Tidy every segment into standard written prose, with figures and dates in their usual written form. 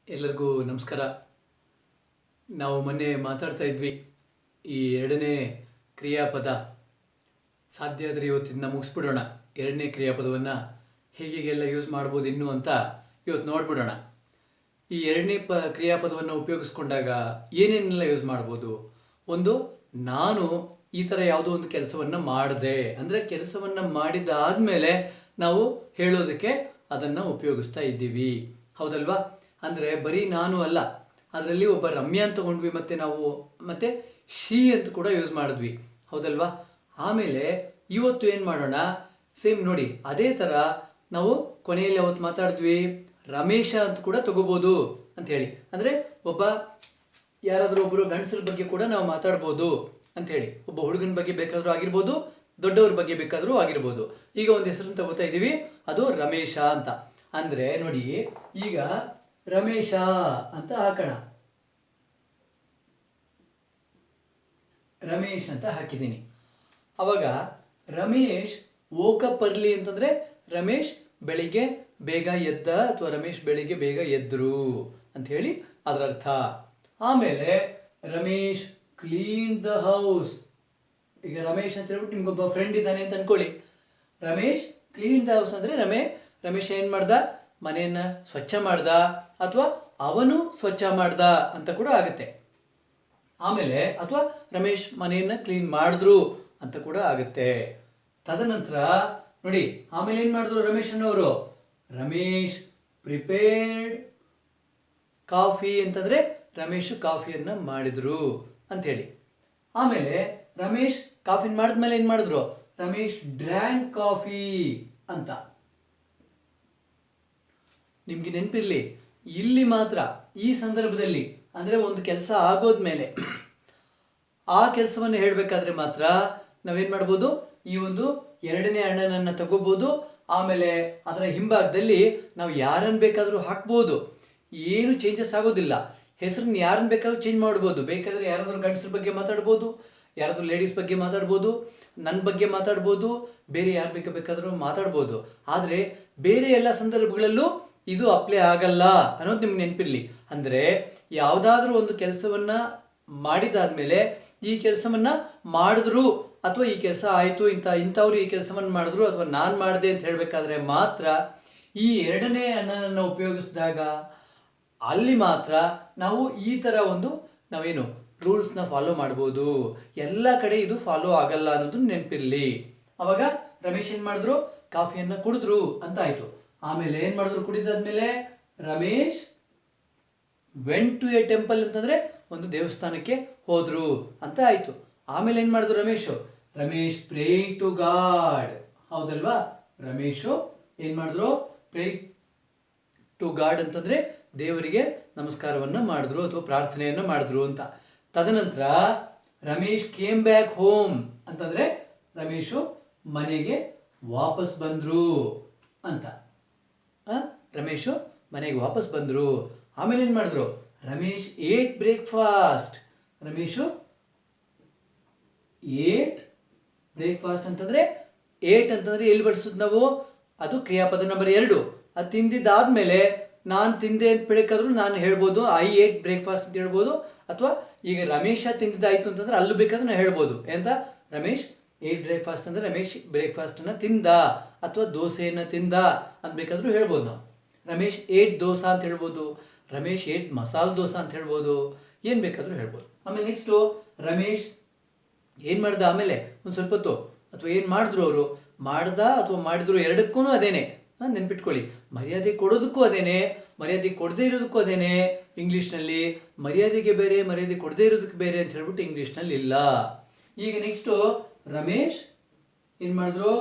ಎಲ್ಲರಿಗೂ ನಮಸ್ಕಾರ. ನಾವು ಮೊನ್ನೆ ಮಾತಾಡ್ತಾ ಇದ್ವಿ ಈ ಎರಡನೇ ಕ್ರಿಯಾಪದ. ಸಾಧ್ಯ ಆದರೆ ಇವತ್ತಿಂದ ಮುಗಿಸ್ಬಿಡೋಣ. ಎರಡನೇ ಕ್ರಿಯಾಪದವನ್ನು ಹೇಗೆಲ್ಲ ಯೂಸ್ ಮಾಡ್ಬೋದು ಇನ್ನೂ ಅಂತ ಇವತ್ತು ನೋಡ್ಬಿಡೋಣ. ಈ ಎರಡನೇ ಕ್ರಿಯಾಪದವನ್ನು ಉಪಯೋಗಿಸ್ಕೊಂಡಾಗ ಏನೇನೆಲ್ಲ ಯೂಸ್ ಮಾಡ್ಬೋದು. ಒಂದು, ನಾನು ಈ ಥರ ಯಾವುದೋ ಒಂದು ಕೆಲಸವನ್ನು ಮಾಡಿದೆ ಅಂದರೆ ಕೆಲಸವನ್ನು ಮಾಡಿದಾದಮೇಲೆ ನಾವು ಹೇಳೋದಕ್ಕೆ ಅದನ್ನು ಉಪಯೋಗಿಸ್ತಾ ಇದ್ದೀವಿ, ಹೌದಲ್ವಾ? ಅಂದರೆ ಬರೀ ನಾನು ಅಲ್ಲ, ಅದರಲ್ಲಿ ಒಬ್ಬ ರಮ್ಯಾ ಅಂತ ತಗೊಂಡ್ವಿ, ಮತ್ತು ನಾವು ಮತ್ತೆ ಶಿ ಅಂತ ಕೂಡ ಯೂಸ್ ಮಾಡಿದ್ವಿ, ಹೌದಲ್ವಾ? ಆಮೇಲೆ ಇವತ್ತು ಏನು ಮಾಡೋಣ, ಸೇಮ್ ನೋಡಿ ಅದೇ ಥರ ನಾವು ಕೊನೆಯಲ್ಲಿ ಅವತ್ತು ಮಾತಾಡಿದ್ವಿ ರಮೇಶ ಅಂತ ಕೂಡ ತಗೋಬೋದು ಅಂತ ಹೇಳಿ. ಅಂದರೆ ಒಬ್ಬ ಯಾರಾದರೂ ಒಬ್ಬರು ಗಂಡಸರ ಬಗ್ಗೆ ಕೂಡ ನಾವು ಮಾತಾಡ್ಬೋದು ಅಂಥೇಳಿ. ಒಬ್ಬ ಹುಡುಗನ ಬಗ್ಗೆ ಬೇಕಾದರೂ ಆಗಿರ್ಬೋದು, ದೊಡ್ಡವ್ರ ಬಗ್ಗೆ ಬೇಕಾದರೂ ಆಗಿರ್ಬೋದು. ಈಗ ಒಂದು ಹೆಸರನ್ನು ತಗೋತಾ ಇದ್ದೀವಿ, ಅದು ರಮೇಶ ಅಂತ. ಅಂದರೆ ನೋಡಿ, ಈಗ ರಮೇಶ ಅಂತ ಹಾಕೋಣ. ರಮೇಶ್ ಅಂತ ಹಾಕಿದ್ದೀನಿ. ಅವಾಗ ರಮೇಶ್ ವೋಕಪ್ ಅರ್ಲಿ ಅಂತಂದರೆ ರಮೇಶ್ ಬೆಳಿಗ್ಗೆ ಬೇಗ ಎದ್ದ ಅಥವಾ ರಮೇಶ್ ಬೆಳಿಗ್ಗೆ ಬೇಗ ಎದ್ರು ಅಂತ ಹೇಳಿ ಅದರ ಅರ್ಥ. ಆಮೇಲೆ ರಮೇಶ್ ಕ್ಲೀನ್ ದ ಹೌಸ್. ಈಗ ರಮೇಶ್ ಅಂತ ಹೇಳ್ಬಿಟ್ಟು ನಿಮ್ಗೊಬ್ಬ ಫ್ರೆಂಡ್ ಇದ್ದಾನೆ ಅಂತ ಅನ್ಕೊಳ್ಳಿ. ರಮೇಶ್ ಕ್ಲೀನ್ ದ ಹೌಸ್ ಅಂದರೆ ರಮೇಶ್ ಏನು ಮಾಡ್ದ, ಮನೆಯನ್ನು ಸ್ವಚ್ಛ ಮಾಡ್ದ ಅಥವಾ ಅವನು ಸ್ವಚ್ಛ ಮಾಡ್ದ ಅಂತ ಕೂಡ ಆಗುತ್ತೆ. ಆಮೇಲೆ ಅಥವಾ ರಮೇಶ್ ಮನೆಯನ್ನು ಕ್ಲೀನ್ ಮಾಡಿದ್ರು ಅಂತ ಕೂಡ ಆಗುತ್ತೆ. ತದನಂತರ ನೋಡಿ, ಆಮೇಲೆ ಏನು ಮಾಡಿದ್ರು ರಮೇಶ್ ಅನ್ನೋರು, ರಮೇಶ್ ಪ್ರಿಪೇರ್ಡ್ ಕಾಫಿ ಅಂತಂದರೆ ರಮೇಶ್ ಕಾಫಿಯನ್ನು ಮಾಡಿದ್ರು ಅಂಥೇಳಿ. ಆಮೇಲೆ ರಮೇಶ್ ಕಾಫಿನ ಮಾಡಿದ್ಮೇಲೆ ಏನು ಮಾಡಿದ್ರು, ರಮೇಶ್ ಡ್ರ್ಯಾಂಕ್ ಕಾಫಿ ಅಂತ. ನಿಮಗೆ ನೆನಪಿರಲಿ, ಇಲ್ಲಿ ಮಾತ್ರ ಈ ಸಂದರ್ಭದಲ್ಲಿ ಅಂದರೆ ಒಂದು ಕೆಲಸ ಆಗೋದ್ಮೇಲೆ ಆ ಕೆಲಸವನ್ನು ಹೇಳಬೇಕಾದ್ರೆ ಮಾತ್ರ ನಾವೇನು ಮಾಡ್ಬೋದು, ಈ ಒಂದು ಎರಡನೇ ಅಣ್ಣನನ್ನು ತಗೋಬೋದು. ಆಮೇಲೆ ಅದರ ಹಿಂಭಾಗದಲ್ಲಿ ನಾವು ಯಾರನ್ನು ಬೇಕಾದರೂ ಹಾಕ್ಬೋದು, ಏನು ಚೇಂಜಸ್ ಆಗೋದಿಲ್ಲ. ಹೆಸರನ್ನ ಯಾರನ್ನು ಬೇಕಾದ್ರೂ ಚೇಂಜ್ ಮಾಡ್ಬೋದು. ಬೇಕಾದರೆ ಯಾರಾದರೂ ಗಂಡಸ್ರ ಬಗ್ಗೆ ಮಾತಾಡ್ಬೋದು, ಯಾರಾದರೂ ಲೇಡೀಸ್ ಬಗ್ಗೆ ಮಾತಾಡ್ಬೋದು, ನನ್ನ ಬಗ್ಗೆ ಮಾತಾಡ್ಬೋದು, ಬೇರೆ ಯಾರ ಬಗ್ಗೆ ಬೇಕಾದರೂ ಮಾತಾಡ್ಬೋದು. ಆದರೆ ಬೇರೆ ಎಲ್ಲ ಸಂದರ್ಭಗಳಲ್ಲೂ ಇದು ಅಪ್ಲೈ ಆಗಲ್ಲ ಅನ್ನೋದು ನಿಮ್ಗೆ ನೆನಪಿರಲಿ. ಅಂದರೆ ಯಾವುದಾದ್ರೂ ಒಂದು ಕೆಲಸವನ್ನು ಮಾಡಿದಾದ್ಮೇಲೆ ಈ ಕೆಲಸವನ್ನು ಮಾಡಿದ್ರು ಅಥವಾ ಈ ಕೆಲಸ ಆಯಿತು, ಇಂಥವ್ರು ಈ ಕೆಲಸವನ್ನು ಮಾಡಿದ್ರು ಅಥವಾ ನಾನು ಮಾಡಿದೆ ಅಂತ ಹೇಳಬೇಕಾದ್ರೆ ಮಾತ್ರ ಈ ಎರಡನೇ ಅಣ್ಣನನ್ನು ಉಪಯೋಗಿಸಿದಾಗ ಅಲ್ಲಿ ಮಾತ್ರ ನಾವು ಈ ಥರ ಒಂದು ನಾವೇನು ರೂಲ್ಸ್ನ ಫಾಲೋ ಮಾಡ್ಬೋದು. ಎಲ್ಲ ಕಡೆ ಇದು ಫಾಲೋ ಆಗಲ್ಲ ಅನ್ನೋದು ನೆನಪಿರಲಿ. ಅವಾಗ ರಮೇಶ್ ಏನು ಮಾಡಿದ್ರು, ಕಾಫಿಯನ್ನು ಕುಡಿದ್ರು ಅಂತ ಆಯಿತು. ಆಮೇಲೆ ಏನು ಮಾಡಿದ್ರು, ಕುಡಿದಾದ್ಮೇಲೆ Ramesh went to a temple ಅಂತಂದರೆ ಒಂದು ದೇವಸ್ಥಾನಕ್ಕೆ ಹೋದ್ರು ಅಂತ ಆಯಿತು. ಆಮೇಲೆ ಏನು ಮಾಡಿದ್ರು ರಮೇಶ್ ಪ್ರೇ ಟು ಗಾಡ್, ಹೌದಲ್ವಾ? ರಮೇಶು ಏನು ಮಾಡಿದ್ರು, ಪ್ರೇ ಟು ಗಾಡ್ ಅಂತಂದರೆ ದೇವರಿಗೆ ನಮಸ್ಕಾರವನ್ನು ಮಾಡಿದ್ರು ಅಥವಾ ಪ್ರಾರ್ಥನೆಯನ್ನು ಮಾಡಿದ್ರು ಅಂತ. ತದನಂತರ ರಮೇಶ್ ಕೇಮ್ ಬ್ಯಾಕ್ ಹೋಮ್ ಅಂತಂದರೆ ರಮೇಶು ಮನೆಗೆ ವಾಪಸ್ ಬಂದರು ಅಂತ. ರಮೇಶು ಮನೆಗೆ ವಾಪಸ್ ಬಂದರು. ಆಮೇಲೆ ಏನು ಮಾಡಿದ್ರು, Ramesh ate breakfast. Ramesh ate breakfast ಅಂತಂದರೆ ಏಟ್ ಅಂತಂದರೆ ಎಲ್ಲಿ ಬಳಸೋದು ನಾವು, ಅದು ಕ್ರಿಯಾಪದ ನಂಬರ್ 2. ಅದು ತಿಂದಿದ್ದಾದಮೇಲೆ ನಾನು ತಿಂದೆ ಅಂತ ಬೇಕಾದರೂ ನಾನು ಹೇಳ್ಬೋದು ಐ ಏಟ್ ಬ್ರೇಕ್ಫಾಸ್ಟ್ ಅಂತ ಹೇಳ್ಬೋದು. ಅಥವಾ ಈಗ ರಮೇಶ ತಿಂದಿದ್ದಾಯಿತು ಅಂತಂದರೆ ಅಲ್ಲೂ ಬೇಕಾದ್ರೂ ನಾವು ಹೇಳ್ಬೋದು ಎಂತ, ರಮೇಶ್ ಏಟ್ ಬ್ರೇಕ್ಫಾಸ್ಟ್ ಅಂದರೆ ರಮೇಶ್ ಬ್ರೇಕ್ಫಾಸ್ಟನ್ನು ತಿಂದ ಅಥವಾ ದೋಸೆಯನ್ನು ತಿಂದ ಅಂತ ಬೇಕಾದರೂ ಹೇಳ್ಬೋದು ನಾವು. ರಮೇಶ್ ಏಟ್ ದೋಸೆ ಅಂತ ಹೇಳ್ಬೋದು, ರಮೇಶ್ ಏಟ್ ಮಸಾಲೆ ದೋಸೆ ಅಂತ ಹೇಳ್ಬೋದು, ಏನು ಬೇಕಾದರೂ ಹೇಳ್ಬೋದು. ಆಮೇಲೆ ನೆಕ್ಸ್ಟು ರಮೇಶ್ ಏನು ಮಾಡ್ದ, ಆಮೇಲೆ ಒಂದು ಸ್ವಲ್ಪ ಹೊತ್ತು ಅಥವಾ ಏನು ಮಾಡಿದ್ರು ಅವರು, ಮಾಡ್ದ ಅಥವಾ ಮಾಡಿದ್ರು ಎರಡಕ್ಕೂ ಅದೇನೆ. ನೆನ್ಪಿಟ್ಕೊಳ್ಳಿ, ಮರ್ಯಾದೆ ಕೊಡೋದಕ್ಕೂ ಅದೇನೆ, ಮರ್ಯಾದೆ ಕೊಡದೇ ಇರೋದಕ್ಕೂ ಅದೇನೆ. ಇಂಗ್ಲೀಷ್ನಲ್ಲಿ ಮರ್ಯಾದೆಗೆ ಬೇರೆ, ಮರ್ಯಾದೆ ಕೊಡದೇ ಇರೋದಕ್ಕೆ ಬೇರೆ ಅಂತ ಹೇಳ್ಬಿಟ್ಟು ಇಂಗ್ಲೀಷ್ನಲ್ಲಿ ಇಲ್ಲ. ಈಗ ನೆಕ್ಸ್ಟು ರಮೇಶ್ ಏನು ಮಾಡಿದ್ರು,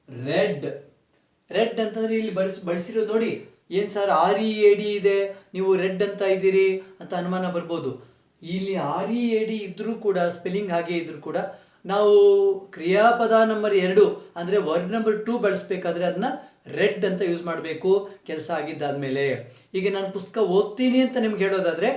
ರೆಡ್ ಅಂತಂದರೆ ಇಲ್ಲಿ ಬಳಸಿರೋದು ನೋಡಿ, ಏನು ಸರ್ READ ಇದೆ, ನೀವು ರೆಡ್ ಅಂತ ಇದ್ದೀರಿ ಅಂತ ಅನುಮಾನ ಬರ್ಬೋದು. ಇಲ್ಲಿ READ ಇದ್ದರೂ ಕೂಡ, ಸ್ಪೆಲ್ಲಿಂಗ್ ಹಾಗೆ ಇದ್ದರೂ ಕೂಡ ನಾವು ಕ್ರಿಯಾಪದ ನಂಬರ್ 2 ಅಂದರೆ ವರ್ಡ್ ನಂಬರ್ 2 ಬಳಸಬೇಕಾದ್ರೆ ಅದನ್ನ ರೆಡ್ ಅಂತ ಯೂಸ್ ಮಾಡಬೇಕು ಕೆಲಸ ಆಗಿದ್ದಾದಮೇಲೆ. ಈಗ ನಾನು ಪುಸ್ತಕ ಓದ್ತೀನಿ ಅಂತ ನಿಮ್ಗೆ ಹೇಳೋದಾದರೆ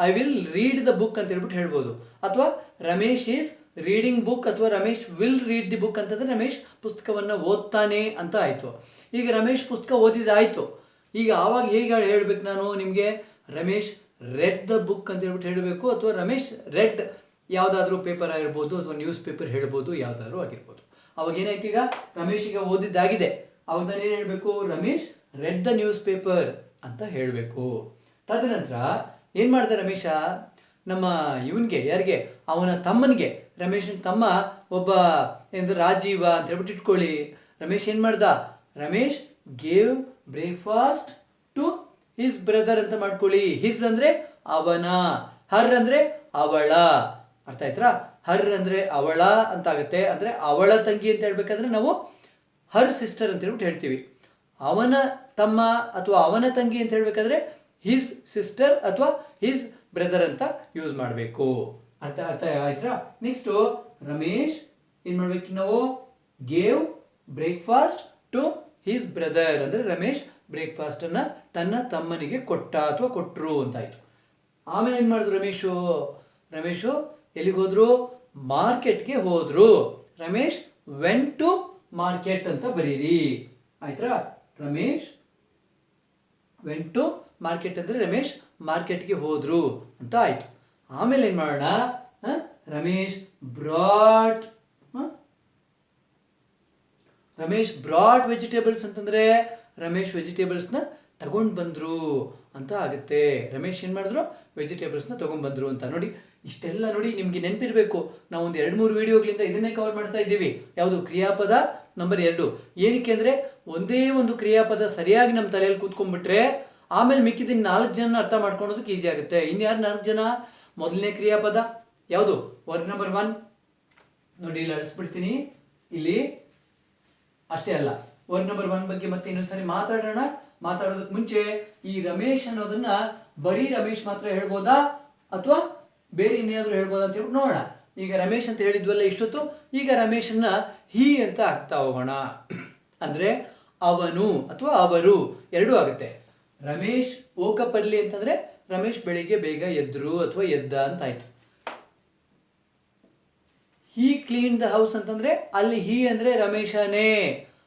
I will read the book ಅಂತ ಹೇಳ್ಬಿಟ್ಟು ಹೇಳ್ಬೋದು. ಅಥವಾ ರಮೇಶ್ ಈಸ್ ರೀಡಿಂಗ್ ಬುಕ್ ಅಥವಾ Ramesh will read the book ಅಂತಂದರೆ ರಮೇಶ್ ಪುಸ್ತಕವನ್ನು ಓದ್ತಾನೆ ಅಂತ ಆಯಿತು. ಈಗ ರಮೇಶ್ ಪುಸ್ತಕ ಓದಿದಾಯಿತು. ಈಗ ಆವಾಗ ಹೇಗೆ ಹೇಳಬೇಕು ನಾನು ನಿಮಗೆ, ರಮೇಶ್ ರೆಡ್ ದ ಬುಕ್ ಅಂತ ಹೇಳ್ಬಿಟ್ಟು ಹೇಳಬೇಕು, ಅಥವಾ ರಮೇಶ್ ರೆಡ್ ಯಾವುದಾದ್ರೂ ಪೇಪರ್ ಆಗಿರ್ಬೋದು ಅಥವಾ ನ್ಯೂಸ್ ಪೇಪರ್ ಹೇಳ್ಬೋದು, ಯಾವುದಾದ್ರೂ ಆಗಿರ್ಬೋದು. ಅವಾಗ ಏನಾಯ್ತು, ಈಗ ರಮೇಶ್ ಈಗ ಓದಿದ್ದಾಗಿದೆ, ಅವಾಗ ನಾನು ಏನು ಹೇಳಬೇಕು, Ramesh red the news paper ಅಂತ ಹೇಳಬೇಕು. ತದನಂತರ ಏನು ಮಾಡ್ದ ರಮೇಶ, ನಮ್ಮ ಇವನಿಗೆ ಯಾರಿಗೆ, ಅವನ ತಮ್ಮನಿಗೆ, ರಮೇಶನ ತಮ್ಮ ಒಬ್ಬ ಎಂದು ರಾಜೀವ ಅಂತ ಹೇಳ್ಬಿಟ್ಟು ಇಟ್ಕೊಳ್ಳಿ. ರಮೇಶ್ ಏನು ಮಾಡ್ದ, Ramesh gave breakfast to his brother ಅಂತ ಮಾಡ್ಕೊಳ್ಳಿ. ಹಿಸ್ ಅಂದ್ರೆ ಅವನ, ಹರ್ ಅಂದ್ರೆ ಅವಳ, ಅರ್ಥ ಆಯ್ತಾ? ಹರ್ ಅಂದ್ರೆ ಅವಳ ಅಂತ ಆಗುತ್ತೆ. ಅಂದ್ರೆ ಅವಳ ತಂಗಿ ಅಂತ ಹೇಳ್ಬೇಕಾದ್ರೆ ನಾವು ಹರ್ ಸಿಸ್ಟರ್ ಅಂತ ಹೇಳ್ಬಿಟ್ಟು ಹೇಳ್ತೀವಿ. ಅವನ ತಮ್ಮ ಅಥವಾ ಅವನ ತಂಗಿ ಅಂತ ಹೇಳ್ಬೇಕಾದ್ರೆ ಹಿಸ್ ಸಿಸ್ಟರ್ ಅಥವಾ ಹಿಸ್ ಬ್ರದರ್ ಅಂತ ಯೂಸ್ ಮಾಡಬೇಕು. ಅರ್ಥ ಅರ್ಥ ಆಯ್ತಾ? ನೆಕ್ಸ್ಟ್ ರಮೇಶ್ ಏನ್ ಮಾಡ್ಬೇಕು ನಾವು, gave breakfast to his brother ಅಂದ್ರೆ ರಮೇಶ್ ಬ್ರೇಕ್ಫಾಸ್ಟ್ ಅನ್ನ ತನ್ನ ತಮ್ಮನಿಗೆ ಕೊಟ್ಟ ಅಥವಾ ಕೊಟ್ರು ಅಂತ ಆಯ್ತು. ಆಮೇಲೆ ಏನ್ ಮಾಡಿದ್ರು ರಮೇಶು ಎಲ್ಲಿಗೆ ಹೋದ್ರು, ಮಾರ್ಕೆಟ್ಗೆ ಹೋದ್ರು. ರಮೇಶ್ ವೆಂಟ್ ಟು ಮಾರ್ಕೆಟ್ ಅಂತ ಬರೀರಿ, ಆಯ್ತಾ? ರಮೇಶ್ ವೆಂಟ್ ಟು ಮಾರ್ಕೆಟ್ ಅಂದ್ರೆ ರಮೇಶ್ ಮಾರ್ಕೆಟ್ಗೆ ಹೋದ್ರು ಅಂತ ಆಯ್ತು. ಆಮೇಲೆ ಏನ್ ಮಾಡೋಣ, ರಮೇಶ್ ಬ್ರಾಟ್ ವೆಜಿಟೇಬಲ್ಸ್ ಅಂತಂದ್ರೆ ರಮೇಶ್ ವೆಜಿಟೇಬಲ್ಸ್ನ ತಗೊಂಡ್ ಬಂದ್ರು ಅಂತ ಆಗುತ್ತೆ. ರಮೇಶ್ ಏನ್ ಮಾಡಿದ್ರು, ವೆಜಿಟೇಬಲ್ಸ್ನ ತಗೊಂಡ್ ಬಂದ್ರು ಅಂತ. ನೋಡಿ ಇಷ್ಟೆಲ್ಲ ನೋಡಿ ನಿಮ್ಗೆ ನೆನಪಿರ್ಬೇಕು, ನಾವು ಒಂದು 2-3 ವಿಡಿಯೋಗಳಿಂದ ಇದನ್ನೇ ಕವರ್ ಮಾಡ್ತಾ ಇದ್ದೀವಿ. ಯಾವುದು, ಕ್ರಿಯಾಪದ ನಂಬರ್ 2. ಏನಕ್ಕೆ ಅಂದ್ರೆ ಒಂದೇ ಒಂದು ಕ್ರಿಯಾಪದ ಸರಿಯಾಗಿ ನಮ್ಮ ತಲೆಯಲ್ಲಿ ಕೂತ್ಕೊಂಡ್ಬಿಟ್ರೆ ಆಮೇಲೆ ಮಿಕ್ಕಿದ 4 ಜನ ಅರ್ಥ ಮಾಡ್ಕೊಳೋದಕ್ಕೆ ಈಸಿ ಆಗುತ್ತೆ. ಇನ್ಯಾರು 4 ಜನ? ಮೊದಲನೇ ಕ್ರಿಯಾಪದ ಯಾವುದು, ವರ್ಡ್ ನಂಬರ್ 1 ನೋಡಿ, ಇಲ್ಲಿ ಅಳಿಸ್ಬಿಡ್ತೀನಿ. ಇಲ್ಲಿ ಅಷ್ಟೇ ಅಲ್ಲ, ವರ್ಡ್ ನಂಬರ್ 1 ಬಗ್ಗೆ ಮತ್ತೆ ಇನ್ನೊಂದ್ಸರಿ ಮಾತಾಡೋದಕ್ಕೆ ಮುಂಚೆ ಈ ರಮೇಶ್ ಅನ್ನೋದನ್ನ ಬರೀ ರಮೇಶ್ ಮಾತ್ರ ಹೇಳ್ಬೋದಾ ಅಥವಾ ಬೇರೆ ಇನ್ನೇನಾದ್ರೂ ಹೇಳ್ಬೋದಾ ಅಂತ ಹೇಳ್ಬಿಟ್ಟು ನೋಡೋಣ. ಈಗ ರಮೇಶ್ ಅಂತ ಹೇಳಿದ್ವಲ್ಲ ಇಷ್ಟೊತ್ತು, ಈಗ ರಮೇಶನ್ನ ಹಿ ಅಂತ ಹಾಕ್ತಾ ಹೋಗೋಣ. ಅಂದ್ರೆ ಅವನು ಅಥವಾ ಅವರು ಎರಡೂ ಆಗುತ್ತೆ. ರಮೇಶ್ ಓಕಪ್ ಅರ್ಲಿ ಅಂತಂದ್ರೆ ರಮೇಶ್ ಬೆಳಿಗ್ಗೆ ಬೇಗ ಎದ್ರು ಅಥವಾ ಎದ್ದ ಅಂತ ಆಯ್ತು. ಹಿ ಕ್ಲೀನ್ ದ ಹೌಸ್ ಅಂತಂದ್ರೆ ಅಲ್ಲಿ ಹಿ ಅಂದ್ರೆ ರಮೇಶನೇ,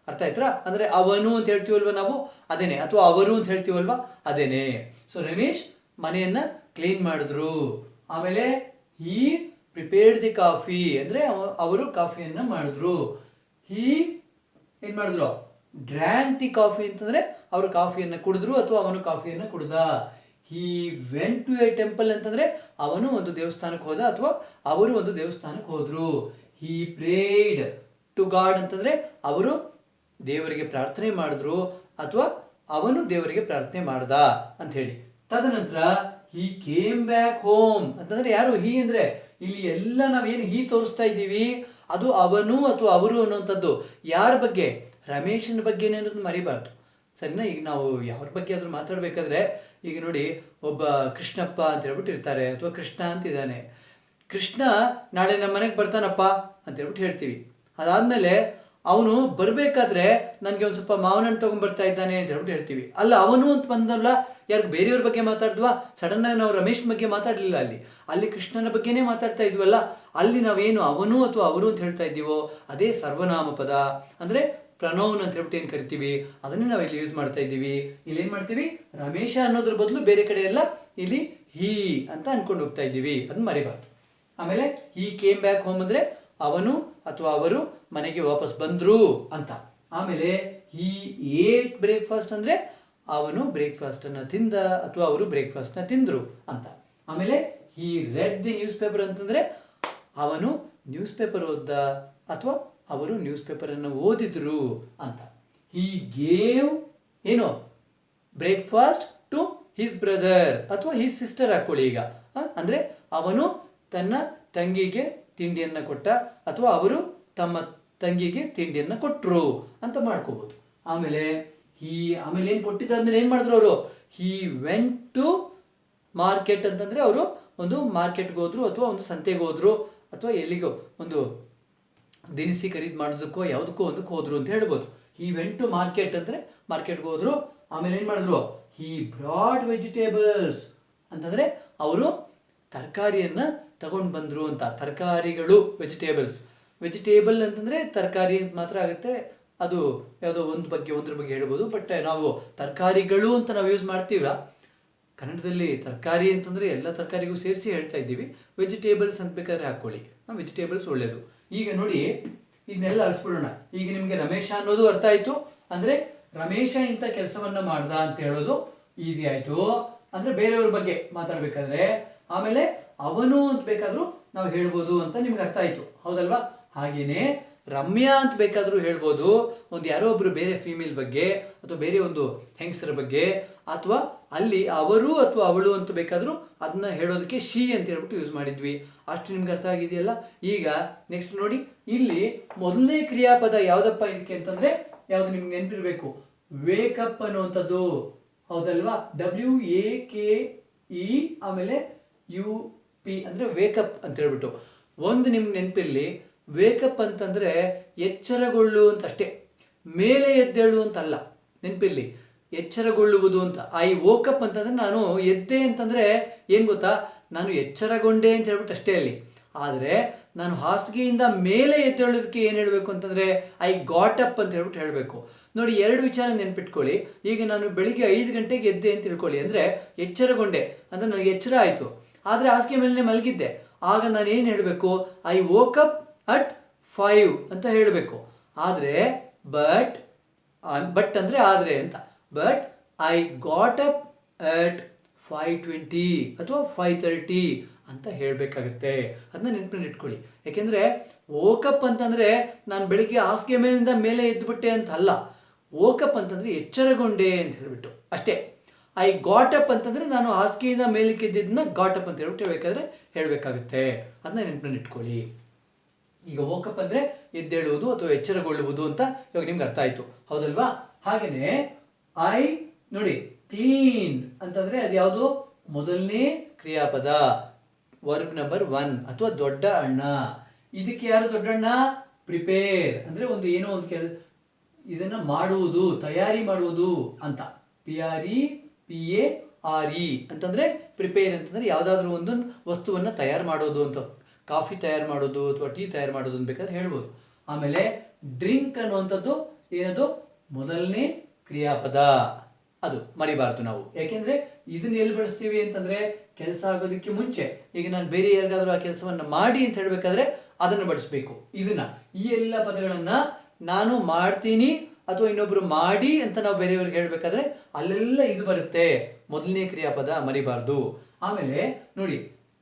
ಅರ್ಥ ಆಯ್ತಾ? ಅಂದ್ರೆ ಅವನು ಅಂತ ಹೇಳ್ತೀವಲ್ವಾ ನಾವು, ಅದೇನೆ, ಅಥವಾ ಅವರು ಅಂತ ಹೇಳ್ತೀವಲ್ವಾ ಅದೇನೆ. ಸೊ ರಮೇಶ್ ಮನೆಯನ್ನ ಕ್ಲೀನ್ ಮಾಡಿದ್ರು. ಆಮೇಲೆ ಹಿ ಪ್ರಿಪೇರ್ಡ್ ದಿ ಕಾಫಿ ಅಂದ್ರೆ ಅವರು ಕಾಫಿಯನ್ನ ಮಾಡಿದ್ರು. ಹಿ ಏನ್ ಮಾಡಿದ್ರು, ಡ್ರ್ಯಾಂಕ್ ದಿ ಕಾಫಿ ಅಂತಂದ್ರೆ ಅವರು ಕಾಫಿಯನ್ನ ಕುಡಿದ್ರು ಅಥವಾ ಅವನು ಕಾಫಿಯನ್ನ ಕುಡ್ದ. He went to a temple ಅಂತಂದ್ರೆ ಅವನು ಒಂದು ದೇವಸ್ಥಾನಕ್ಕೆ ಹೋದ ಅಥವಾ ಅವರು ಒಂದು ದೇವಸ್ಥಾನಕ್ಕೆ ಹೋದ್ರು. ಹಿ ಪ್ರೇಡ್ ಟು ಗಾಡ್ ಅಂತಂದ್ರೆ ಅವರು ದೇವರಿಗೆ ಪ್ರಾರ್ಥನೆ ಮಾಡಿದ್ರು ಅಥವಾ ಅವನು ದೇವರಿಗೆ ಪ್ರಾರ್ಥನೆ ಮಾಡ್ದ ಅಂತ ಹೇಳಿ. ತದನಂತರ ಹಿ ಕೇಮ್ ಬ್ಯಾಕ್ ಹೋಮ್ ಅಂತಂದ್ರೆ ಯಾರು, ಹಿ ಅಂದ್ರೆ ಇಲ್ಲಿ ಎಲ್ಲ ನಾವೇನು ಹಿ ತೋರಿಸ್ತಾ ಇದ್ದೀವಿ ಅದು ಅವನು ಅಥವಾ ಅವರು ಅನ್ನುವಂಥದ್ದು ಯಾರ ಬಗ್ಗೆ, ರಮೇಶನ ಬಗ್ಗೆ ಅನ್ನೋದನ್ನ ಮರಿಬಾರ್ದು, ಸರಿನಾ? ಈಗ ನಾವು ಯಾರ ಬಗ್ಗೆ ಆದ್ರೂ ಮಾತಾಡ್ಬೇಕಾದ್ರೆ ಈಗ ನೋಡಿ, ಒಬ್ಬ ಕೃಷ್ಣಪ್ಪ ಅಂತ ಹೇಳ್ಬಿಟ್ಟು ಇರ್ತಾರೆ ಅಥವಾ ಕೃಷ್ಣ ಅಂತ ಇದ್ದಾನೆ. ಕೃಷ್ಣ ನಾಳೆ ನಮ್ಮ ಮನೆಗೆ ಬರ್ತಾನಪ್ಪ ಅಂತ ಹೇಳ್ಬಿಟ್ಟು ಹೇಳ್ತೀವಿ. ಅದಾದ್ಮೇಲೆ ಅವನು ಬರ್ಬೇಕಾದ್ರೆ ನನಗೆ ಒಂದು ಸ್ವಲ್ಪ ಮಾವಿನ ಹಣ್ಣು ತಗೊಂಡ್ಬರ್ತಾ ಇದ್ದಾನೆ ಅಂತ ಹೇಳ್ಬಿಟ್ಟು ಹೇಳ್ತೀವಿ. ಅಲ್ಲ, ಅವನು ಅಂತ ಬಂದಲ್ಲ, ಯಾರು ಬೇರೆಯವ್ರ ಬಗ್ಗೆ ಮಾತಾಡಿದ್ವಾ? ಸಡನ್ ಆಗಿ ನಾವು ರಮೇಶ್ ಬಗ್ಗೆ ಮಾತಾಡಲಿಲ್ಲ, ಅಲ್ಲಿ ಕೃಷ್ಣನ ಬಗ್ಗೆನೇ ಮಾತಾಡ್ತಾ ಇದ್ವಲ್ಲ. ಅಲ್ಲಿ ನಾವೇನು ಅವನು ಅಥವಾ ಅವರು ಅಂತ ಹೇಳ್ತಾ ಇದ್ದೀವೋ ಅದೇ ಸರ್ವನಾಮ ಪದ, ಅಂದ್ರೆ ಪ್ರನೌನ್ ಅಂತ ಹೇಳ್ಬಿಟ್ಟು ಏನು ಕರಿತೀವಿ ಅದನ್ನೇ ನಾವು ಇಲ್ಲಿ ಯೂಸ್ ಮಾಡ್ತಾ ಇದ್ದೀವಿ. ಇಲ್ಲಿ ಏನು ಮಾಡ್ತೀವಿ, ರಮೇಶ ಅನ್ನೋದ್ರ ಬದಲು ಬೇರೆ ಕಡೆ ಎಲ್ಲ ಇಲ್ಲಿ ಹಿ ಅಂತ ಅನ್ಕೊಂಡು ಹೋಗ್ತಾ ಇದ್ದೀವಿ, ಅದನ್ನ ಮರಿಬಾರ್ದು. ಆಮೇಲೆ ಹಿ ಕೇಮ್ ಬ್ಯಾಕ್ ಹೋಮ್ ಅಂದ್ರೆ ಅವನು ಅಥವಾ ಅವರು ಮನೆಗೆ ವಾಪಸ್ ಬಂದ್ರು ಅಂತ. ಆಮೇಲೆ ಹಿ ಏಟ್ ಬ್ರೇಕ್ಫಾಸ್ಟ್ ಅಂದ್ರೆ ಅವನು ಬ್ರೇಕ್ಫಾಸ್ಟ್ ಅನ್ನ ತಿಂದ ಅಥವಾ ಅವರು ಬ್ರೇಕ್ಫಾಸ್ಟ್ ನ ತಿಂದ್ರು ಅಂತ. ಆಮೇಲೆ ಹಿ ರೆಡ್ ದಿ ನ್ಯೂಸ್ ಪೇಪರ್ ಅಂತಂದ್ರೆ ಅವನು ನ್ಯೂಸ್ ಪೇಪರ್ ಓದ್ದ ಅಥವಾ ಅವರು ನ್ಯೂಸ್ ಪೇಪರ್ ಅನ್ನು ಓದಿದ್ರು ಅಂತ. ಹಿ ಗೇವ್ ಏನು ಬ್ರೇಕ್ಫಾಸ್ಟ್ ಟು ಹಿಸ್ ಬ್ರದರ್ ಅಥವಾ ಹಿಸ್ ಸಿಸ್ಟರ್ ಹಾಕೊಳ್ಳಿ ಈಗ. ಅಂದ್ರೆ ಅವನು ತನ್ನ ತಂಗಿಗೆ ತಿಂಡಿಯನ್ನ ಕೊಟ್ಟ ಅಥವಾ ಅವರು ತಮ್ಮ ತಂಗಿಗೆ ತಿಂಡಿಯನ್ನ ಕೊಟ್ರು ಅಂತ ಮಾಡ್ಕೋಬಹುದು. ಆಮೇಲೆ ಏನ್ ಕೊಟ್ಟಿದ್ದಾದ್ಮೇಲೆ ಏನ್ ಮಾಡಿದ್ರು ಅವರು, ಹಿ ವೆಂಟ್ ಟು ಮಾರ್ಕೆಟ್ ಅಂತಂದ್ರೆ ಅವರು ಒಂದು ಮಾರ್ಕೆಟ್ಗೆ ಹೋದ್ರು ಅಥವಾ ಒಂದು ಸಂತೆಗೆ ಹೋದ್ರು ಅಥವಾ ಎಲ್ಲಿಗೋ ಒಂದು ದಿನಸಿ ಖರೀದಿ ಮಾಡೋದಕ್ಕೋ ಯಾವುದಕ್ಕೋ ಒಂದಕ್ಕೆ ಹೋದ್ರು ಅಂತ ಹೇಳ್ಬೋದು. ಹಿ ವೆಂಟ್ ಟು ಮಾರ್ಕೆಟ್ ಅಂದ್ರೆ ಮಾರ್ಕೆಟ್ಗೆ ಹೋದ್ರು. ಆಮೇಲೆ ಏನ್ ಮಾಡಿದ್ರು, ಹಿ ಬ್ರಾಡ್ ವೆಜಿಟೇಬಲ್ಸ್ ಅಂತಂದ್ರೆ ಅವರು ತರಕಾರಿಯನ್ನ ತಗೊಂಡು ಬಂದ್ರು ಅಂತ. ತರಕಾರಿಗಳು ವೆಜಿಟೇಬಲ್ ಅಂತಂದ್ರೆ ತರಕಾರಿ ಮಾತ್ರ ಆಗುತ್ತೆ, ಅದು ಯಾವುದೋ ಒಂದ್ರ ಬಗ್ಗೆ ಹೇಳ್ಬೋದು. ಬಟ್ ನಾವು ತರಕಾರಿಗಳು ಅಂತ ನಾವು ಯೂಸ್ ಮಾಡ್ತೀವ, ಕನ್ನಡದಲ್ಲಿ ತರಕಾರಿ ಅಂತಂದರೆ ಎಲ್ಲ ತರಕಾರಿಗೂ ಸೇರಿಸಿ ಹೇಳ್ತಾ ಇದ್ದೀವಿ. ವೆಜಿಟೇಬಲ್ಸ್ ಅಂತ ಬೇಕಾದ್ರೆ ಹಾಕ್ಕೊಳ್ಳಿ, ವೆಜಿಟೇಬಲ್ಸ್ ಒಳ್ಳೆಯದು. ಈಗ ನೋಡಿ ಇದನ್ನೆಲ್ಲ ಅಳಿಸ್ಬಿಡೋಣ. ಈಗ ನಿಮಗೆ ರಮೇಶ ಅನ್ನೋದು ಅರ್ಥ ಆಯಿತು. ಅಂದರೆ ರಮೇಶ ಇಂಥ ಕೆಲಸವನ್ನು ಮಾಡ್ದ ಅಂತ ಹೇಳೋದು ಈಸಿ ಆಯಿತು. ಅಂದರೆ ಬೇರೆಯವ್ರ ಬಗ್ಗೆ ಮಾತಾಡಬೇಕಾದ್ರೆ ಆಮೇಲೆ ಅವನು ಅಂತ ಬೇಕಾದರೂ ನಾವು ಹೇಳ್ಬೋದು ಅಂತ ನಿಮ್ಗೆ ಅರ್ಥ ಆಯಿತು, ಹೌದಲ್ವಾ? ಹಾಗೆಯೇ ರಮ್ಯಾ ಅಂತ ಬೇಕಾದರೂ ಹೇಳ್ಬೋದು, ಒಂದು ಯಾರೋ ಒಬ್ಬರು ಬೇರೆ ಫೀಮೇಲ್ ಬಗ್ಗೆ ಅಥವಾ ಬೇರೆ ಒಂದು ಹೆಂಗಸರ ಬಗ್ಗೆ, ಅಥವಾ ಅಲ್ಲಿ ಅವರು ಅಥವಾ ಅವಳು ಅಂತ ಬೇಕಾದರೂ ಅದನ್ನ ಹೇಳೋದಕ್ಕೆ ಶಿ ಅಂತ ಹೇಳ್ಬಿಟ್ಟು ಯೂಸ್ ಮಾಡಿದ್ವಿ. ಅಷ್ಟು ನಿಮ್ಗೆ ಅರ್ಥ ಆಗಿದೆಯಲ್ಲ? ಈಗ ನೆಕ್ಸ್ಟ್ ನೋಡಿ, ಇಲ್ಲಿ ಮೊದಲನೇ ಕ್ರಿಯಾಪದ ಯಾವುದಪ್ಪ ಇದಕ್ಕೆ ಅಂತಂದರೆ ಯಾವುದು ನಿಮ್ಗೆ ನೆನಪಿರಬೇಕು, ವೇಕಪ್ ಅನ್ನುವಂಥದ್ದು, ಹೌದಲ್ವಾ? WAKE ಆಮೇಲೆ UP ಅಂದರೆ ವೇಕಪ್ ಅಂತ ಹೇಳ್ಬಿಟ್ಟು. ಒಂದು ನಿಮ್ಗೆ ನೆನಪಿರಲಿ, ವೇಕಪ್ ಅಂತಂದರೆ ಎಚ್ಚರಗೊಳ್ಳು ಅಂತ ಅಷ್ಟೇ, ಮೇಲೆ ಎದ್ದೇಳು ಅಂತಲ್ಲ. ನೆನಪಿರಲಿ, ಎಚ್ಚರಗೊಳ್ಳುವುದು ಅಂತ. ಐ ವೋಕಪ್ ಅಂತಂದರೆ ನಾನು ಎದ್ದೆ ಅಂತಂದರೆ ಏನು ಗೊತ್ತಾ, ನಾನು ಎಚ್ಚರಗೊಂಡೆ ಅಂತ ಹೇಳ್ಬಿಟ್ಟು ಅಷ್ಟೇ ಅಲ್ಲಿ. ಆದರೆ ನಾನು ಹಾಸಿಗೆಯಿಂದ ಮೇಲೆ ಎದ್ದೇಳೋದಕ್ಕೆ ಏನು ಹೇಳಬೇಕು ಅಂತಂದರೆ ಐ ಗಾಟ್ ಅಪ್ ಅಂತ ಹೇಳ್ಬಿಟ್ಟು ಹೇಳಬೇಕು. ನೋಡಿ, ಎರಡು ವಿಚಾರ ನೆನ್ಪಿಟ್ಕೊಳ್ಳಿ. ಈಗ ನಾನು ಬೆಳಿಗ್ಗೆ 5 ಗಂಟೆಗೆ ಎದ್ದೆ ಅಂತ ತಿಳ್ಕೊಳ್ಳಿ, ಅಂದರೆ ಎಚ್ಚರಗೊಂಡೆ ಅಂದರೆ ನನಗೆ ಎಚ್ಚರ ಆಯಿತು. ಆದರೆ ಹಾಸಿಗೆ ಮೇಲೆ ಮಲಗಿದ್ದೆ, ಆಗ ನಾನು ಏನು ಹೇಳಬೇಕು, ಐ ವೋಕಪ್ ಅಟ್ 5 ಅಂತ ಹೇಳಬೇಕು. ಆದರೆ ಬಟ್ ಅಂದರೆ ಆದರೆ ಅಂತ, but I got up at 5:20 ಅಥವಾ 5:30 ಅಂತ ಹೇಳಬೇಕಾಗತ್ತೆ. ಅದನ್ನ ನೆನಪಿನಲ್ಲಿ ಇಟ್ಕೊಳ್ಳಿ. ಯಾಕೆಂದರೆ ವೋಕಪ್ ಅಂತಂದರೆ ನಾನು ಬೆಳಿಗ್ಗೆ ಹಾಸಿಗೆ ಮೇಲಿಂದ ಮೇಲೆ ಎದ್ದುಬಿಟ್ಟೆ ಅಂತ ಅಲ್ಲ. ವೋಕಪ್ ಅಂತಂದರೆ ಎಚ್ಚರಗೊಂಡೆ ಅಂತ ಹೇಳಿಬಿಟ್ಟು ಅಷ್ಟೇ. ಐ ಗಾಟ್ ಅಪ್ ಅಂತಂದರೆ ನಾನು ಹಾಸಿಗೆಯಿಂದ ಮೇಲಕ್ಕೆ ಎದ್ದಿದ್ದನ್ನ ಗಾಟ್ ಅಪ್ ಅಂತ ಹೇಳ್ಬಿಟ್ಟು ಬೇಕಾದರೆ ಹೇಳಬೇಕಾಗುತ್ತೆ. ಅದನ್ನ ನೆನಪಿನಲ್ಲಿ ಇಟ್ಕೊಳ್ಳಿ. ಈಗ ವೋಕಪ್ ಅಂದರೆ ಎದ್ದೇಳುವುದು ಅಥವಾ ಎಚ್ಚರಗೊಳ್ಳುವುದು ಅಂತ ಇವಾಗ ನಿಮ್ಗೆ ಅರ್ಥ ಆಯಿತು, ಹೌದಲ್ವಾ? ಹಾಗೆಯೇ ಐ ನೋಡಿ, ಕ್ಲೀನ್ ಅಂತಂದರೆ ಅದು ಯಾವುದು, ಮೊದಲನೇ ಕ್ರಿಯಾಪದ, ವರ್ಬ್ ನಂಬರ್ 1 ಅಥವಾ ದೊಡ್ಡ ಅಣ್ಣ. ಇದಕ್ಕೆ ಯಾರು ದೊಡ್ಡಣ್ಣ? ಪ್ರಿಪೇರ್ ಅಂದರೆ ಒಂದು ಏನೋ ಒಂದು ಇದನ್ನು ಮಾಡುವುದು, ತಯಾರಿ ಮಾಡುವುದು ಅಂತ. PREPARE ಅಂತಂದರೆ ಪ್ರಿಪೇರ್ ಅಂತಂದರೆ ಯಾವುದಾದ್ರೂ ಒಂದು ವಸ್ತುವನ್ನು ತಯಾರು ಮಾಡೋದು ಅಂತ. ಕಾಫಿ ತಯಾರು ಮಾಡೋದು ಅಥವಾ ಟೀ ತಯಾರು ಮಾಡೋದು ಅಂತ ಬೇಕಾದ್ರೆ ಹೇಳ್ಬೋದು. ಆಮೇಲೆ ಡ್ರಿಂಕ್ ಅನ್ನುವಂಥದ್ದು ಏನದು, ಮೊದಲನೇ ಕ್ರಿಯಾಪದ. ಅದು ಮರಿಬಾರ್ದು ನಾವು. ಯಾಕೆಂದರೆ ಇದನ್ನ ಎಲ್ಲಿ ಬಳಸ್ತೀವಿ ಅಂತಂದರೆ ಕೆಲಸ ಆಗೋದಕ್ಕೆ ಮುಂಚೆ. ಈಗ ನಾನು ಬೇರೆ ಯಾರಿಗಾದ್ರೂ ಆ ಕೆಲಸವನ್ನು ಮಾಡಿ ಅಂತ ಹೇಳಬೇಕಾದ್ರೆ ಅದನ್ನು ಬಳಸಬೇಕು. ಇದನ್ನ ಈ ಎಲ್ಲ ಪದಗಳನ್ನು ನಾನು ಮಾಡ್ತೀನಿ ಅಥವಾ ಇನ್ನೊಬ್ರು ಮಾಡಿ ಅಂತ ನಾವು ಬೇರೆಯವ್ರಿಗೆ ಹೇಳಬೇಕಾದ್ರೆ ಅಲ್ಲೆಲ್ಲ ಇದು ಬರುತ್ತೆ, ಮೊದಲನೇ ಕ್ರಿಯಾಪದ, ಮರಿಬಾರ್ದು. ಆಮೇಲೆ ನೋಡಿ,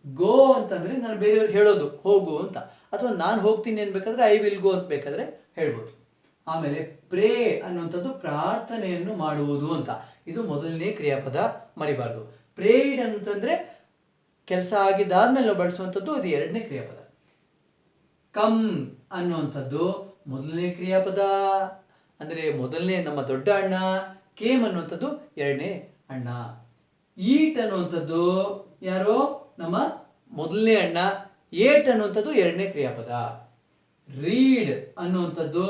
ಗೋ ಅಂತಂದರೆ ನಾನು ಬೇರೆಯವ್ರಿಗೆ ಹೇಳೋದು ಹೋಗು ಅಂತ, ಅಥವಾ ನಾನು ಹೋಗ್ತೀನಿ ಅನ್ಬೇಕಾದ್ರೆ ಐ ವಿಲ್ ಗೋ ಅಂತ ಬೇಕಾದರೆ ಹೇಳ್ಬೋದು. ಆಮೇಲೆ ಪ್ರೇ ಅನ್ನುವಂಥದ್ದು ಪ್ರಾರ್ಥನೆಯನ್ನು ಮಾಡುವುದು ಅಂತ, ಇದು ಮೊದಲನೇ ಕ್ರಿಯಾಪದ, ಮರಿಬಾರ್ದು. ಪ್ರೇಯ್ಡ್ ಅಂತಂದರೆ ಕೆಲಸ ಆಗಿದ್ದಾದ್ಮೇಲೆ ನಾವು ಬಳಸುವಂಥದ್ದು, ಅದು ಎರಡನೇ ಕ್ರಿಯಾಪದ. ಕಮ್ ಅನ್ನುವಂಥದ್ದು ಮೊದಲನೇ ಕ್ರಿಯಾಪದ, ಅಂದರೆ ಮೊದಲನೇ ನಮ್ಮ ದೊಡ್ಡ ಅಣ್ಣ. ಕೇಮ್ ಅನ್ನುವಂಥದ್ದು ಎರಡನೇ ಅಣ್ಣ. ಈಟ್ ಅನ್ನುವಂಥದ್ದು ಯಾರೋ ನಮ್ಮ ಮೊದಲನೇ ಅಣ್ಣ. ಏಟ್ ಅನ್ನುವಂಥದ್ದು ಎರಡನೇ ಕ್ರಿಯಾಪದ. ರೀಡ್ ಅನ್ನುವಂಥದ್ದು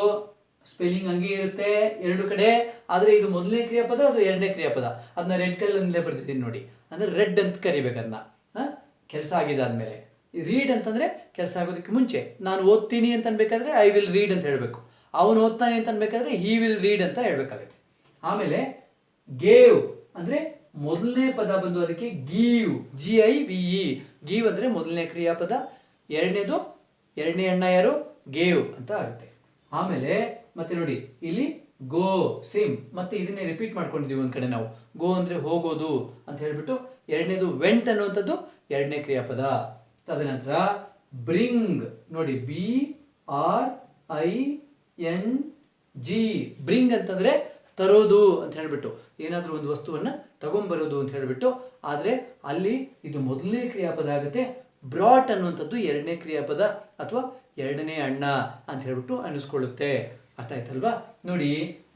ಸ್ಪೆಲ್ಲಿಂಗ್ ಹಂಗೆ ಇರುತ್ತೆ ಎರಡು ಕಡೆ, ಆದರೆ ಇದು ಮೊದಲನೇ ಕ್ರಿಯಾಪದ, ಅದು ಎರಡನೇ ಕ್ರಿಯಾಪದ. ಅದನ್ನ ರೆಡ್ ಕಲರ್ನಲ್ಲೇ ಬರ್ತಿದ್ದೀನಿ ನೋಡಿ, ಅಂದರೆ ರೆಡ್ ಅಂತ ಕರಿಬೇಕು ಅದನ್ನ, ಕೆಲಸ ಆಗಿದ್ದಾದ್ಮೇಲೆ. ರೀಡ್ ಅಂತಂದರೆ ಕೆಲಸ ಆಗೋದಕ್ಕೆ ಮುಂಚೆ. ನಾನು ಓದ್ತೀನಿ ಅಂತ ಅನ್ಬೇಕಾದ್ರೆ ಐ ವಿಲ್ ರೀಡ್ ಅಂತ ಹೇಳಬೇಕು. ಅವನು ಓದ್ತಾನೆ ಅಂತ ಅನ್ಬೇಕಾದ್ರೆ ಹಿ ವಿಲ್ ರೀಡ್ ಅಂತ ಹೇಳಬೇಕಾಗುತ್ತೆ. ಆಮೇಲೆ ಗೇವ್ ಅಂದರೆ ಮೊದಲನೇ ಪದ ಬಂದು ಅದಕ್ಕೆ ಗೀವ್, GIVE. ಗೀವ್ ಅಂದರೆ ಮೊದಲನೇ ಕ್ರಿಯಾಪದ, ಎರಡನೇ ಅಣ್ಣ ಯಾರು, ಗೇವ್ ಅಂತ ಆಗುತ್ತೆ. ಆಮೇಲೆ ಮತ್ತೆ ನೋಡಿ ಇಲ್ಲಿ ಗೋ, ಸೇಮ್. ಮತ್ತೆ ಇದನ್ನೇ ರಿಪೀಟ್ ಮಾಡ್ಕೊಂಡಿದ್ದೀವಿ ಒಂದು ಕಡೆ ನಾವು. ಗೋ ಅಂದರೆ ಹೋಗೋದು ಅಂತ ಹೇಳ್ಬಿಟ್ಟು. ಎರಡನೇದು ವೆಂಟ್ ಅನ್ನುವಂಥದ್ದು ಎರಡನೇ ಕ್ರಿಯಾಪದ. ತದನಂತರ ಬ್ರಿಂಗ್ ನೋಡಿ, BRING. ಬ್ರಿಂಗ್ ಅಂತಂದರೆ ತರೋದು ಅಂತ ಹೇಳ್ಬಿಟ್ಟು, ಏನಾದರೂ ಒಂದು ವಸ್ತುವನ್ನು ತಗೊಂಬರೋದು ಅಂತ ಹೇಳ್ಬಿಟ್ಟು. ಆದರೆ ಅಲ್ಲಿ ಇದು ಮೊದಲನೇ ಕ್ರಿಯಾಪದ ಆಗುತ್ತೆ. ಬ್ರಾಟ್ ಅನ್ನುವಂಥದ್ದು ಎರಡನೇ ಕ್ರಿಯಾಪದ ಅಥವಾ ಎರಡನೇ ಅಣ್ಣ ಅಂತ ಹೇಳ್ಬಿಟ್ಟು ಅನ್ನಿಸ್ಕೊಳ್ಳುತ್ತೆ. ಅರ್ಥ ಆಯ್ತಲ್ವಾ? ನೋಡಿ,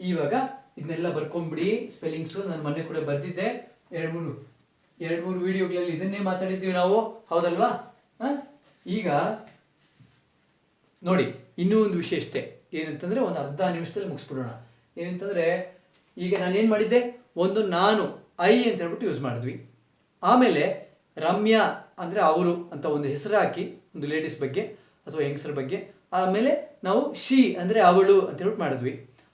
ಇವಾಗ ಇದನ್ನೆಲ್ಲ ಬರ್ಕೊಂಬಿಡಿ ಸ್ಪೆಲ್ಲಿಂಗ್ಸು. ನಾನು ಮೊನ್ನೆ ಕೂಡ ಬರ್ದಿದ್ದೆ, ಎರಡು ಮೂರು ವಿಡಿಯೋಗಳಲ್ಲಿ ಇದನ್ನೇ ಮಾತಾಡಿದ್ದೀವಿ ನಾವು, ಹೌದಲ್ವಾ? ಈಗ ನೋಡಿ, ಇನ್ನೂ ಒಂದು ವಿಶೇಷತೆ ಏನಂತಂದರೆ ಒಂದು ಅರ್ಧ ನಿಮಿಷದಲ್ಲಿ ಮುಗಿಸ್ಬಿಡೋಣ. ಏನಂತಂದರೆ ಈಗ ನಾನೇನು ಮಾಡಿದ್ದೆ, ಒಂದು ನಾನು ಐ ಅಂತ ಹೇಳ್ಬಿಟ್ಟು ಯೂಸ್ ಮಾಡಿದ್ವಿ. ಆಮೇಲೆ ರಮ್ಯಾ ಅಂದರೆ ಅವರು ಅಂತ ಒಂದು ಹೆಸರು ಹಾಕಿ, ಒಂದು ಲೇಡೀಸ್ ಬಗ್ಗೆ ಅಥವಾ ಹೆಂಗಸರ ಬಗ್ಗೆ. ಆಮೇಲೆ ನಾವು ಶಿ ಅಂದರೆ ಅವಳು ಅಂತ ಹೇಳ್ಬಿಟ್ಟು ಮಾಡಿದ್ವಿ.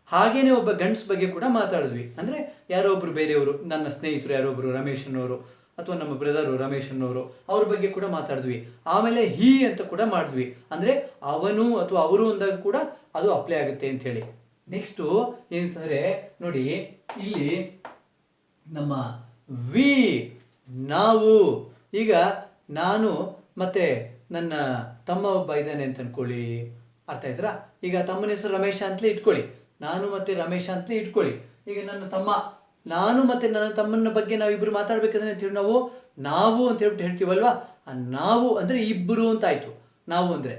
ಹಾಗೇನೆ ಒಬ್ಬ ಗಂಡ್ಸ್ ಬಗ್ಗೆ ಕೂಡ ಮಾತಾಡಿದ್ವಿ. ಅಂದರೆ ಯಾರೋ ಒಬ್ರು ಬೇರೆಯವರು, ನನ್ನ ಸ್ನೇಹಿತರು ಯಾರೊಬ್ರು ರಮೇಶ್ ಅನ್ನೋರು ಅಥವಾ ನಮ್ಮ ಬ್ರದರು ರಮೇಶ್ ಅನ್ನೋರು, ಅವ್ರ ಬಗ್ಗೆ ಕೂಡ ಮಾತಾಡಿದ್ವಿ. ಆಮೇಲೆ ಹಿ ಅಂತ ಕೂಡ ಮಾಡಿದ್ವಿ, ಅಂದರೆ ಅವನು ಅಥವಾ ಅವರು ಅಂದಾಗ ಕೂಡ ಅದು ಅಪ್ಲೈ ಆಗುತ್ತೆ ಅಂತ ಹೇಳಿ. ನೆಕ್ಸ್ಟು ಏನಂತಂದರೆ ನೋಡಿ, ಇಲ್ಲಿ ನಮ್ಮ ವಿ, ನಾವು. ಈಗ ನಾನು ಮತ್ತೆ ನನ್ನ ತಮ್ಮ ಒಬ್ಬ ಇದ್ದಾನೆ ಅಂತ ಅನ್ಕೊಳ್ಳಿ, ಅರ್ಥ ಆಯ್ತಾ? ಈಗ ತಮ್ಮನ ಹೆಸರು ರಮೇಶ ಅಂತಲೇ ಇಟ್ಕೊಳ್ಳಿ, ನಾನು ಮತ್ತೆ ರಮೇಶ ಅಂತಲೇ ಇಟ್ಕೊಳ್ಳಿ. ಈಗ ನನ್ನ ತಮ್ಮ, ನಾನು ಮತ್ತೆ ನನ್ನ ತಮ್ಮನ ಬಗ್ಗೆ ನಾವಿಬ್ಬರು ಮಾತಾಡ್ಬೇಕಾದ್ರೆ ಅಂತೀವಿ ನಾವು ಅಂತ ಹೇಳ್ಬಿಟ್ಟು ಹೇಳ್ತೀವಲ್ವಾ. ಆ ನಾವು ಅಂದರೆ ಇಬ್ಬರು ಅಂತ ಆಯಿತು. ನಾವು ಅಂದರೆ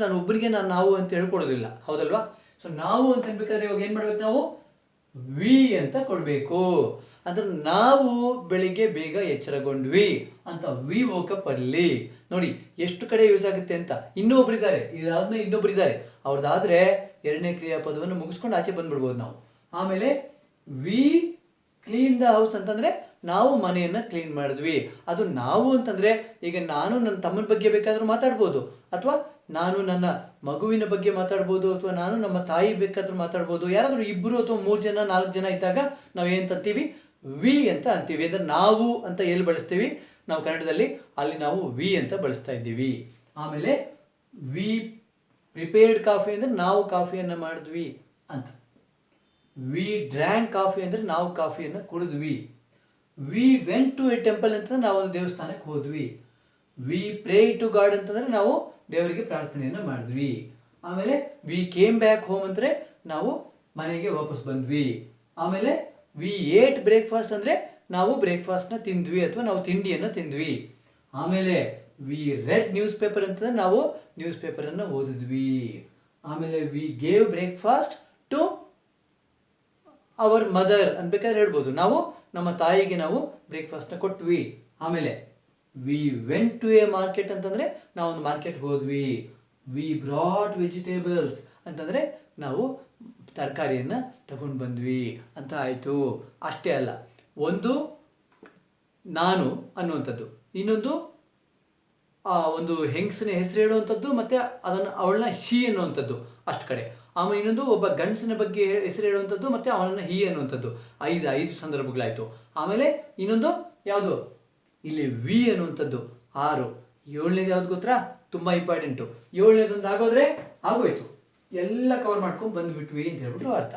ನಾನು ಒಬ್ಬರಿಗೆ ನಾವು ಅಂತ ಹೇಳ್ಕೊಡೋದಿಲ್ಲ, ಹೌದಲ್ವಾ? ಸೊ ನಾವು ಅಂತ ಅನ್ಬೇಕಾದ್ರೆ ಇವಾಗ ಏನು ಮಾಡ್ಬೇಕು, ನಾವು ವಿ ಅಂತ ಕೊಡಬೇಕು. ಅಂದ್ರೆ ನಾವು ಬೆಳಿಗ್ಗೆ ಬೇಗ ಎಚ್ಚರಗೊಂಡ್ವಿ ಅಂತ ವಿ ವೋಕಪ್ ಅಲ್ಲಿ. ನೋಡಿ ಎಷ್ಟು ಕಡೆ ಯೂಸ್ ಆಗುತ್ತೆ ಅಂತ. ಇನ್ನೊಬ್ರು ಇದ್ದಾರೆ, ಇದಾದ್ಮೇಲೆ ಇನ್ನೊಬ್ರು ಇದ್ದಾರೆ, ಅವ್ರದ್ದಾದ್ರೆ ಎರಡನೇ ಕ್ರಿಯಾಪದವನ್ನು ಮುಗಿಸ್ಕೊಂಡು ಆಚೆ ಬಂದ್ಬಿಡ್ಬೋದು ನಾವು. ಆಮೇಲೆ ವಿ ಕ್ಲೀನ್ ದ ಹೌಸ್ ಅಂತಂದ್ರೆ ನಾವು ಮನೆಯನ್ನ ಕ್ಲೀನ್ ಮಾಡಿದ್ವಿ. ಅದು ನಾವು ಅಂತಂದ್ರೆ ಈಗ ನಾನು ನನ್ನ ತಮ್ಮನ ಬಗ್ಗೆ ಬೇಕಾದ್ರೂ ಮಾತಾಡ್ಬೋದು, ಅಥವಾ ನಾನು ನನ್ನ ಮಗುವಿನ ಬಗ್ಗೆ ಮಾತಾಡ್ಬೋದು, ಅಥವಾ ನಾನು ನಮ್ಮ ತಾಯಿ ಬೇಕಾದ್ರೂ ಮಾತಾಡ್ಬೋದು. ಯಾರಾದ್ರೂ ಇಬ್ಬರು ಅಥವಾ 3 ಜನ 4 ಜನ ಇದ್ದಾಗ ನಾವು ಏನಂತೀವಿ, ವಿ ಅಂತ ಅಂತೀವಿ. ಅಂದ್ರೆ ನಾವು ಅಂತ ಎಲ್ಲಿ ಬಳಸ್ತೀವಿ ನಾವು ಕನ್ನಡದಲ್ಲಿ, ಅಲ್ಲಿ ನಾವು ವಿ ಅಂತ ಬಳಸ್ತಾ ಇದ್ದೀವಿ. ಆಮೇಲೆ ವಿ ಪ್ರಿಪೇರ್ಡ್ ಕಾಫಿ ಅಂದ್ರೆ ನಾವು ಕಾಫಿಯನ್ನು ಮಾಡಿದ್ವಿ ಅಂತ. ವಿ ಡ್ರ್ಯಾಂಕ್ ಕಾಫಿ ಅಂದ್ರೆ ನಾವು ಕಾಫಿಯನ್ನು ಕುಡಿದ್ವಿ. We went to a temple ಅಂತಂದ್ರೆ ನಾವು ಒಂದು ದೇವಸ್ಥಾನಕ್ಕೆ ಹೋದ್ವಿ. ವಿ ಪ್ರೇ ಟು ಗಾಡ್ ಅಂತಂದ್ರೆ ನಾವು ದೇವರಿಗೆ ಪ್ರಾರ್ಥನೆಯನ್ನು ಮಾಡಿದ್ವಿ. ಆಮೇಲೆ ವಿ ಕೇಮ್ ಬ್ಯಾಕ್ ಹೋಮ್ ಅಂದ್ರೆ ನಾವು ಮನೆಗೆ ವಾಪಸ್ ಬಂದ್ವಿ. ಆಮೇಲೆ ವಿ ಏಟ್ ಬ್ರೇಕ್ಫಾಸ್ಟ್ ಅಂದ್ರೆ ನಾವು ಬ್ರೇಕ್ಫಾಸ್ಟ್ನ ತಿಂದ್ವಿ ಅಥವಾ ನಾವು ತಿಂಡಿಯನ್ನು ತಿಂದ್ವಿ. ಆಮೇಲೆ ವಿ ರೆಡ್ ನ್ಯೂಸ್ ಪೇಪರ್ ಅಂತಂದ್ರೆ ನಾವು ನ್ಯೂಸ್ ಪೇಪರನ್ನು ಓದಿದ್ವಿ. ಆಮೇಲೆ we gave breakfast to our mother ಅನ್ಬೇಕಾದ್ರೆ ಹೇಳ್ಬೋದು, ನಾವು ನಮ್ಮ ತಾಯಿಗೆ ನಾವು ಬ್ರೇಕ್ಫಾಸ್ಟ್ನ ಕೊಟ್ವಿ. ಆಮೇಲೆ we went to a market ಅಂತಂದ್ರೆ ನಾವು ಒಂದು ಮಾರ್ಕೆಟ್ಗೆ ಹೋದ್ವಿ. ವಿ ಬ್ರಾಟ್ ವೆಜಿಟೇಬಲ್ಸ್ ಅಂತಂದ್ರೆ ನಾವು ತರಕಾರಿಯನ್ನು ತಗೊಂಡು ಬಂದ್ವಿ ಅಂತ ಆಯಿತು. ಅಷ್ಟೇ ಅಲ್ಲ, ಒಂದು ನಾನು ಅನ್ನುವಂಥದ್ದು, ಇನ್ನೊಂದು ಒಂದು ಹೆಂಗಸಿನ ಹೆಸರು ಹೇಳುವಂಥದ್ದು, ಮತ್ತು ಅವಳನ್ನ ಹಿ ಅನ್ನುವಂಥದ್ದು ಅಷ್ಟು ಕಡೆ. ಆಮೇಲೆ ಇನ್ನೊಂದು ಒಬ್ಬ ಗಂಡಸಿನ ಬಗ್ಗೆ ಹೆಸರು ಹೇಳುವಂಥದ್ದು ಮತ್ತು ಅವನನ್ನು ಹಿ ಅನ್ನುವಂಥದ್ದು. ಐದು ಸಂದರ್ಭಗಳಾಯಿತು. ಆಮೇಲೆ ಇನ್ನೊಂದು ಯಾವುದು, ಇಲ್ಲಿ ವಿ ಅನ್ನುವಂಥದ್ದು 6. 7ನೇದು ಯಾವ್ದು ಗೊತ್ತಾ, ತುಂಬ ಇಂಪಾರ್ಟೆಂಟು. 7ನೇದೊಂದು ಆಗೋದ್ರೆ ಆಗೋಯ್ತು, ಎಲ್ಲ ಕವರ್ ಮಾಡ್ಕೊಂಡು ಬಂದುಬಿಟ್ವಿ ಅಂತ ಹೇಳ್ಬಿಟ್ಟು ಅರ್ಥ.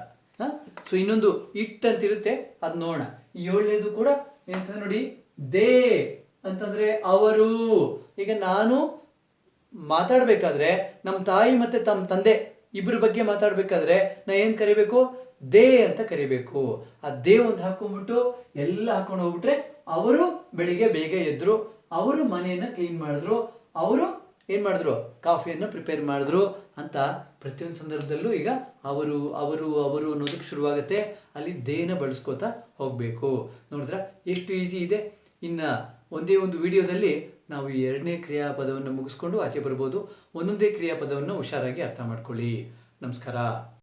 ಸೊ ಇನ್ನೊಂದು ಇಟ್ ಅಂತಿರುತ್ತೆ, ಅದು ನೋಡೋಣ. ಈ 7ನೇದು ಕೂಡ ಏನಂತಂದ್ರೆ ನೋಡಿ, ದೇ ಅಂತಂದ್ರೆ ಅವರು. ಈಗ ನಾನು ಮಾತಾಡಬೇಕಾದ್ರೆ ನಮ್ಮ ತಾಯಿ ಮತ್ತು ತಮ್ಮ ತಂದೆ ಇಬ್ಬರ ಬಗ್ಗೆ ಮಾತಾಡಬೇಕಾದ್ರೆ ನಾ ಏನು ಕರಿಬೇಕು, ದೇ ಅಂತ ಕರಿಬೇಕು. ಆ ದೇ ಒಂದು ಹಾಕೊಂಡ್ಬಿಟ್ಟು ಎಲ್ಲ ಹಾಕೊಂಡು ಹೋಗ್ಬಿಟ್ರೆ ಅವರು ಬೆಳಿಗ್ಗೆ ಬೇಗ ಎದ್ರು, ಅವರು ಮನೆಯನ್ನು ಕ್ಲೀನ್ ಮಾಡಿದ್ರು, ಅವರು ಏನು ಮಾಡಿದ್ರು, ಕಾಫಿಯನ್ನು ಪ್ರಿಪೇರ್ ಮಾಡಿದ್ರು ಅಂತ ಪ್ರತಿಯೊಂದು ಸಂದರ್ಭದಲ್ಲೂ ಈಗ ಅವರು ಅವರು ಅವರು ಅನ್ನೋದಕ್ಕೆ ಶುರುವಾಗುತ್ತೆ. ಅಲ್ಲಿ ದೇನ ಬಳಸ್ಕೋತಾ ಹೋಗಬೇಕು. ನೋಡಿದ್ರ ಎಷ್ಟು ಈಸಿ ಇದೆ. ಇನ್ನು ಒಂದೇ ಒಂದು ವಿಡಿಯೋದಲ್ಲಿ ನಾವು ಈ 2ನೇ ಕ್ರಿಯಾಪದವನ್ನು ಮುಗಿಸ್ಕೊಂಡು ಆಚೆ ಬರ್ಬೋದು. ಒಂದೊಂದೇ ಕ್ರಿಯಾಪದವನ್ನು ಹುಷಾರಾಗಿ ಅರ್ಥ ಮಾಡ್ಕೊಳ್ಳಿ. ನಮಸ್ಕಾರ.